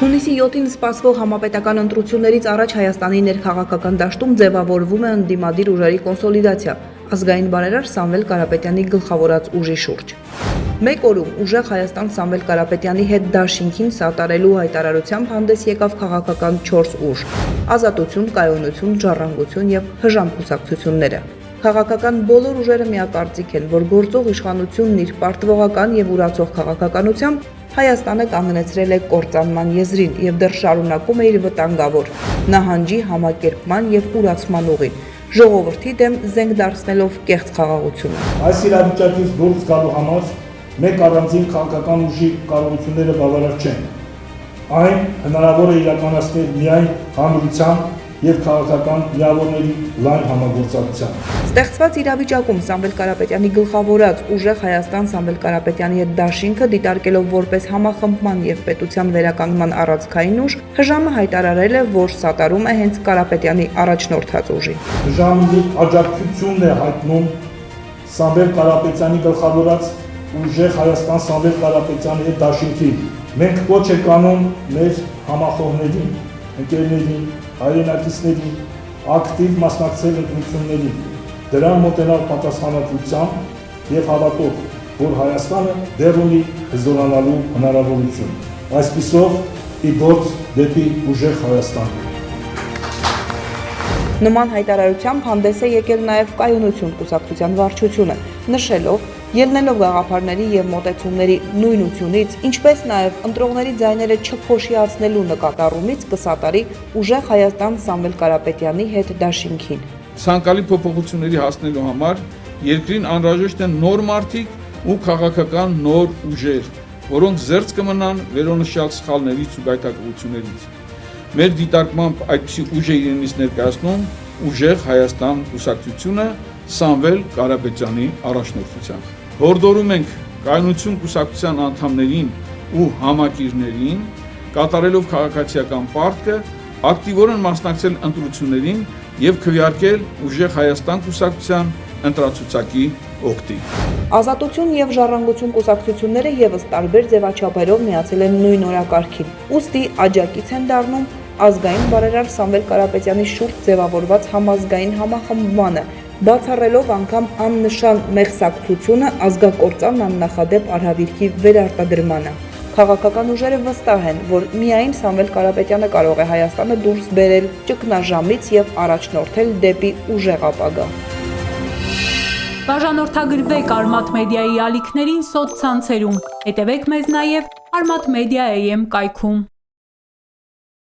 Հունիսի 7-ին սպասվող համապետական ընտրություններից առաջ Հայաստանի ներքաղաքական դաշտում ձևավորվում է ընդդիմադիր ուժերի կոնսոլիդացիա, ազգային բարերար Սամվել Կարապետյանի գլխավորած ուժի շուրջ։ Մեկ օրում ուժեղ Հայաստան Սամվել Կարապետյանի հետ դաշինքին սատարելու հայտարարությամբ հանդես եկավ քաղաքական 4 ուժ՝ Ազատություն, Կայունություն, Ժառանգություն եւ Հժամ կուսակցությունները։ Քաղաքական բոլոր ուժերը միակարծիք են, որ գործող իշխանությունն իր պարտվողական եւ ուրացող քաղաքականությամբ Հայաստանը կանգնեցրել է կործանման եզրին եւ դեռ շարունակում է իր վտանգավոր նահանջի, համակերպման եւ ուրացման ուղին, ժողովրդի դեմ զենք դարձնելով կեղծ խաղաղությունը։ Այս իրավիճակից դուրս գալու համար մեկ առանձին քաղաքական ուժի կարողությունները բավարար չեն։ Այն հնարավոր է իրականացնել միայն հանրության եւ քաղաքական միավորների լայն համագործակցությամբ։ Ստեղծված իրավիճակում Սամվել Կարապետյանի գլխավորած ուժեղ Հայաստան Սամվել Կարապետյանի հետ դաշինքը դիտարկելով որպես համախմբման եւ պետության վերականգնման առանցքային ուժ, Հժամը հայտարարել է, որ սատարում է հենց Կարապետյանի առաջնորդած ուժին։ Հժամի աջակցությունն է հայտնում Սամվել Կարապետյանի գլխավորած ուժեղ Հայաստան Սամվել Կարապետյանի հետ դաշինքին։ Մենք կոչ ենք անում մեր համախոհներին, ընկերներին, հայրենակիցներին ակտիվ մասնակցել ընտրություններին, դրան մոտենալ պատասխանատվությամբ եւ հավատով, որ Հայաստանը դեռ ունի հզորանալու հնարավորություն։ Այսպիսով ի գործ դեպի ուժեղ Հայաստան։ Նման հայտարարությամբ հանդես է եկել նաև Կայունություն կուսակցության վարչությունը, նշելով, ելնելով գաղափարների եւ մոտեցումների նույնությունից, ինչպես նաև ընտրողների ձայները չփոշիացնելու նկատառումից կսատարի ուժեղ Հայաստան Սամվել Կարապետյանի հետ դաշինքին։ Ցանկալի փոփոխությունների հասնելու համար երկրին անհրաժեշտ են նոր մարդիկ ու քաղաքական նոր ուժեր, որոնք զերծ կմնան վերոնշյալ սխալներից ու գայթակղություններից։ Մեր դիտարկմամբ այդպիսի ուժ է իրենից ներկայացնում ուժեղ Հայաստան կուսակցությունը Սամվել Կարապետյանի առաջնորդությամբ։ Հորդորում ենք Կայունություն կուսակցության անդամներին ու համակիրներին կատարելով քաղաքացիական պարտքը ակտիվորեն մասնակցել ընտրություններին եւ քվեարկել ուժեղ Հայաստան կուսակցության ընտրացուցակի օգտին։ Ազատություն եւ Ժառանգություն կուսակցությունները եւս տարբեր ձևաչափերով միացել են նույն օրակարգին։ Ուստի աջակից են դառնում ազգային բարերար Սամվել Կարապետյանի շուրջ ձևավորված համազգային համախմբմանը, բացառելով անգամ աննշան մեղսակցությունը ազգակործան աննախադեպ արհավիրքի վերարտադրմանը։ Քաղաքական ուժերը վստահ են, որ միայն Սամվել Կարապետյանը կարող է Հայաստանը դուրս բերել ճգնաժամից եւ առաջնորդել դեպի ուժեղ ապագա։ Բաժանորդագրվեք Արմաթ մեդիայի ալիքներին սոցցանցերում, հետևեք մեզ նաև Armat Media AM կայքում։